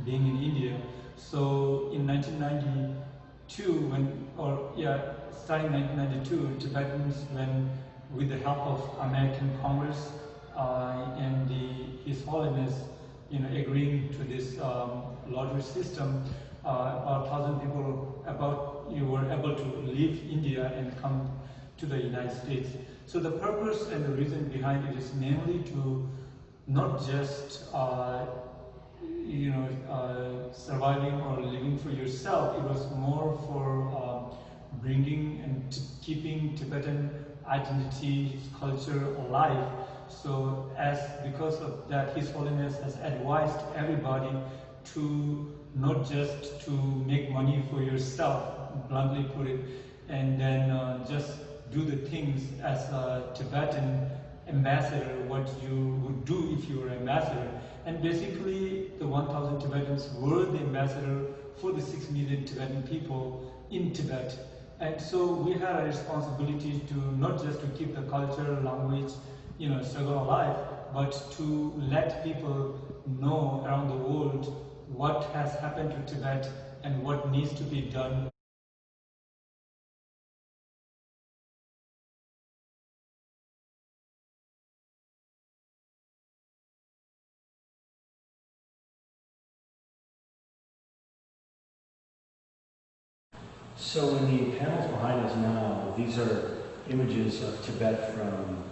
being in India. So in 1992, starting 1992, Tibetans, with the help of American Congress and His Holiness, agreeing to this lottery system, about 1,000 people were able to leave India and come to the United States. So the purpose and the reason behind it is mainly to not just surviving or living for yourself. It was more for bringing and keeping Tibetan identity, culture alive. So because of that, His Holiness has advised everybody to not just to make money for yourself, bluntly put it, and then just do the things as a Tibetan ambassador, what you would do if you were an ambassador. And basically, the 1,000 Tibetans were the ambassador for the 6 million Tibetan people in Tibet. And so we had a responsibility to not just to keep the culture, language, struggle alive, but to let people know around the world what has happened to Tibet and what needs to be done. So in the panels behind us now, these are images of Tibet from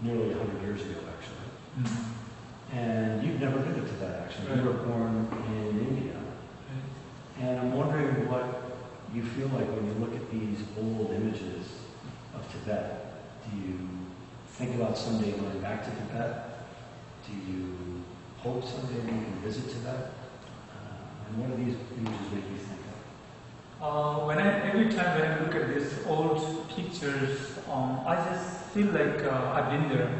nearly 100 years ago, actually. Mm-hmm. And you've never been to Tibet, actually. Right. You were born in India. Right. And I'm wondering what you feel like when you look at these old images of Tibet. Do you think about someday going back to Tibet? Do you hope someday you can visit Tibet? And what do these images make you think of? Every time when I look at these old pictures, I just feel like I've been there.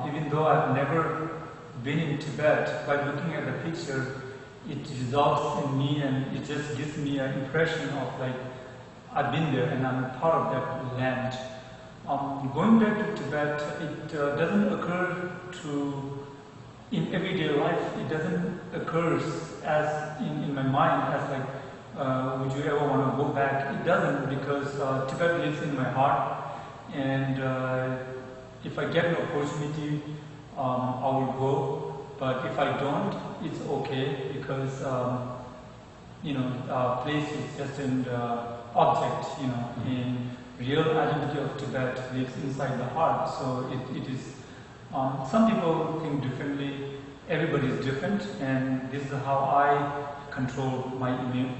Even though I've never been in Tibet, by looking at the picture, it results in me and it just gives me an impression of like I've been there and I'm a part of that land. Going back to Tibet, it doesn't occur in everyday life, it doesn't occur as in my mind as like would you ever want to go back? It doesn't, because Tibet lives in my heart, and if I get an opportunity, I will go. But if I don't, it's okay, because place is just an object, and real identity of Tibet lives inside the heart. So it is. Some people think differently. Everybody is different, and this is how I control my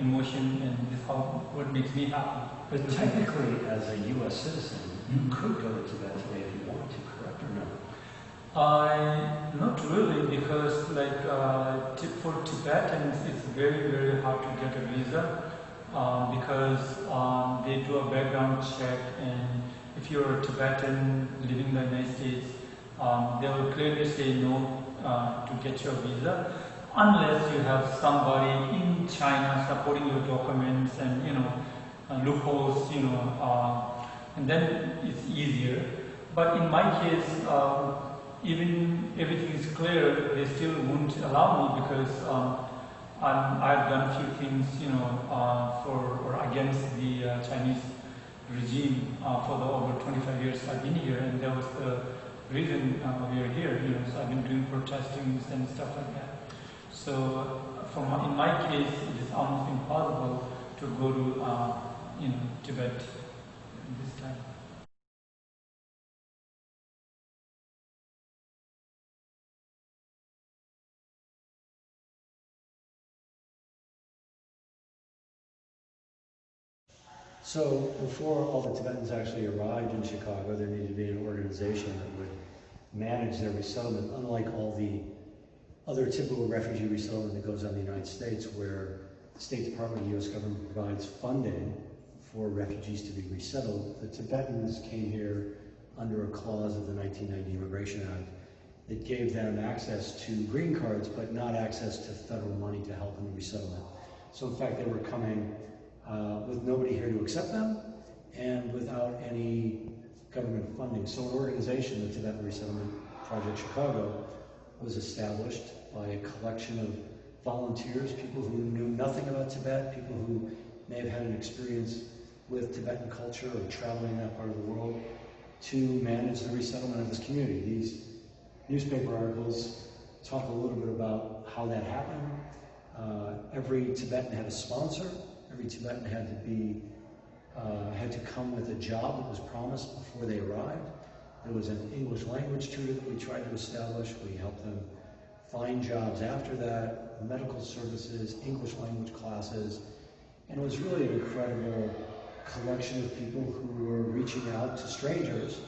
emotion, and this is what makes me happy. But technically, as a U.S. citizen, you could go to Tibet today if you wanted to, correct or no? Not really, because for Tibetans, it's very, very hard to get a visa because they do a background check, and if you're a Tibetan living in the United States, they will clearly say no to get your visa, unless you have somebody in China supporting your documents and loopholes, and then it's easier. But in my case, even everything is clear, they still won't allow me, because I've done a few things, for or against the Chinese regime for the over 25 years I've been here, and that was the reason we are here. So I've been doing protesting and stuff like that. So, in my case, it is almost impossible to go to, Tibet this time. So, before all the Tibetans actually arrived in Chicago, there needed to be an organization that would manage their resettlement, unlike all the other typical refugee resettlement that goes on in the United States, where the State Department and the U.S. government provides funding for refugees to be resettled. The Tibetans came here under a clause of the 1990 Immigration Act that gave them access to green cards, but not access to federal money to help in the resettlement. So in fact, they were coming with nobody here to accept them and without any government funding. So an organization, the Tibetan Resettlement Project Chicago, was established by a collection of volunteers, people who knew nothing about Tibet, people who may have had an experience with Tibetan culture or traveling in that part of the world, to manage the resettlement of this community. These newspaper articles talk a little bit about how that happened. Every Tibetan had a sponsor. Every Tibetan had to come with a job that was promised before they arrived. There was an English language tutor that we tried to establish. We helped them find jobs after that, medical services, English language classes, and it was really an incredible collection of people who were reaching out to strangers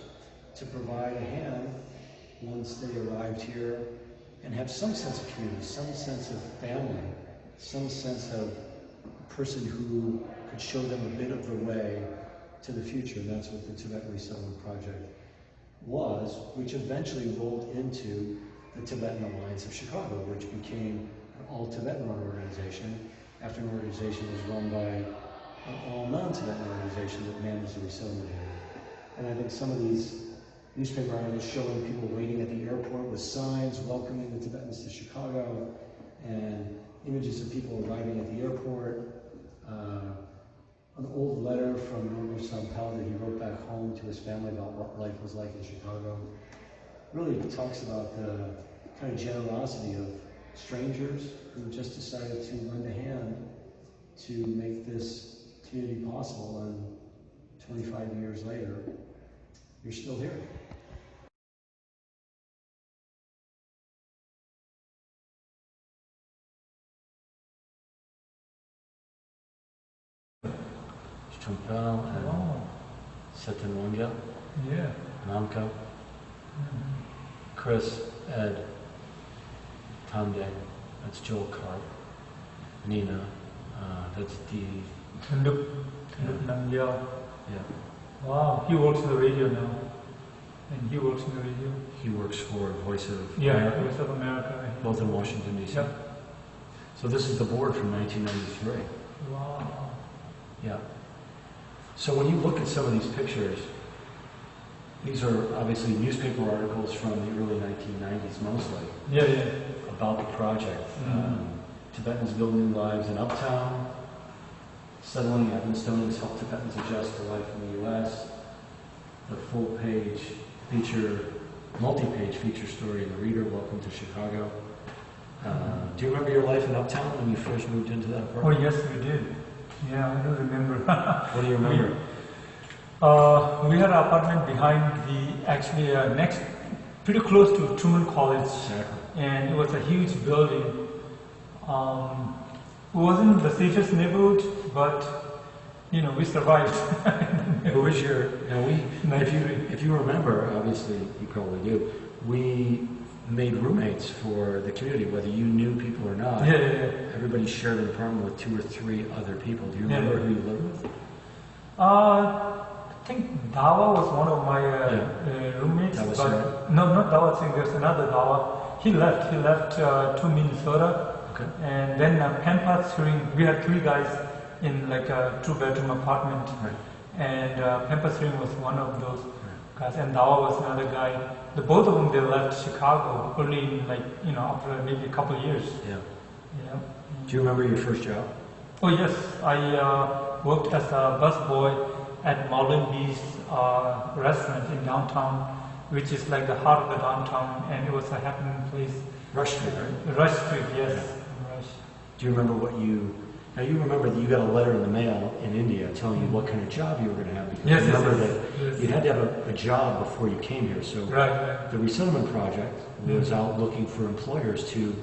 to provide a hand once they arrived here and have some sense of community, some sense of family, some sense of a person who could show them a bit of the way to the future. And that's what the Tibetan Resettlement Project was, which eventually rolled into the Tibetan Alliance of Chicago, which became an all-Tibetan run organization after an organization was run by an all-non-Tibetan organization that managed the resettlement here. And I think some of these newspaper articles showing people waiting at the airport with signs welcoming the Tibetans to Chicago, and images of people arriving at the airport, an old letter from Norman Sampel that he wrote back home to his family about what life was like in Chicago. Really talks about the kind of generosity of strangers who just decided to lend a hand to make this community possible, and 25 years later, you're still here. Champel and Setenwanga, Namka, Chris, Ed, Tande, that's Joel Carp, Nina, that's Dee. Yeah. Wow, he works in the radio now. And he works in the radio. He works for Voice of America. Voice of America. Both in Washington, D.C. Yeah. So this is the board from 1993. Wow. Yeah. So when you look at some of these pictures, these are obviously newspaper articles from the early 1990s mostly. Yeah. About the project. Tibetans building lives in Uptown, settling Evanstoners help Tibetans adjust to life in the U.S. The full-page multi-page feature story in the Reader, Welcome to Chicago. Do you remember your life in Uptown when you first moved into that apartment? Oh yes, we did. Yeah, I do remember. What do you remember? We had an apartment behind next, pretty close to Truman College. Exactly. And it was a huge building. It wasn't the safest neighborhood, but we survived. Who was if you remember, obviously you probably do, we made roommates for the community, whether you knew people or not. Yeah. Everybody shared an apartment with 2 or 3 other people. Do you remember who you lived with? I think Dawa was one of my roommates. No, not Dawa Singh. There's another Dawa. He left to Minnesota. Okay. And then Pampa Sring. We had 3 guys in like a 2-bedroom apartment. Right. And Pampa Sring was one of those guys, and Dawa was another guy. The both of them, they left Chicago early, after maybe a couple of years. Yeah. Yeah. Do you remember your first job? Oh yes, I worked as a busboy at Marlin Bee's restaurant in downtown, which is like the heart of the downtown, and it was a happening place. Rush Street, right? Rush Street, yes. Yeah. Rush. Do you remember now you remember that you got a letter in the mail in India telling you what kind of job you were going to have. Yes, remember yes. that you had to have a job before you came here. So right. The resettlement project was out looking for employers to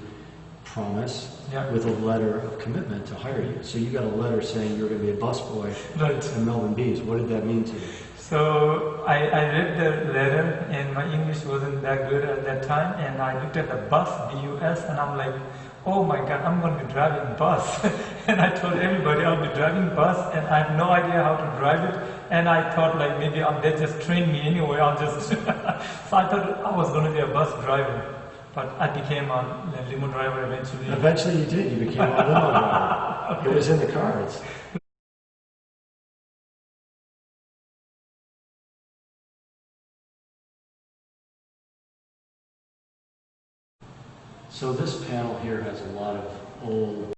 promise with a letter of commitment to hire you. So you got a letter saying you're going to be a busboy at Melvin B's. What did that mean to you? So I read the letter, and my English wasn't that good at that time, and I looked at the bus, B-U-S, and I'm like, oh my God, I'm going to be driving bus. And I told everybody I'll be driving bus, and I have no idea how to drive it. And I thought like maybe they just train me anyway. I'll just. So I thought I was going to be a bus driver, but I became a limo driver eventually. Eventually, you did. You became a limo driver. Okay. It was in the cards. So this panel here has a lot of whole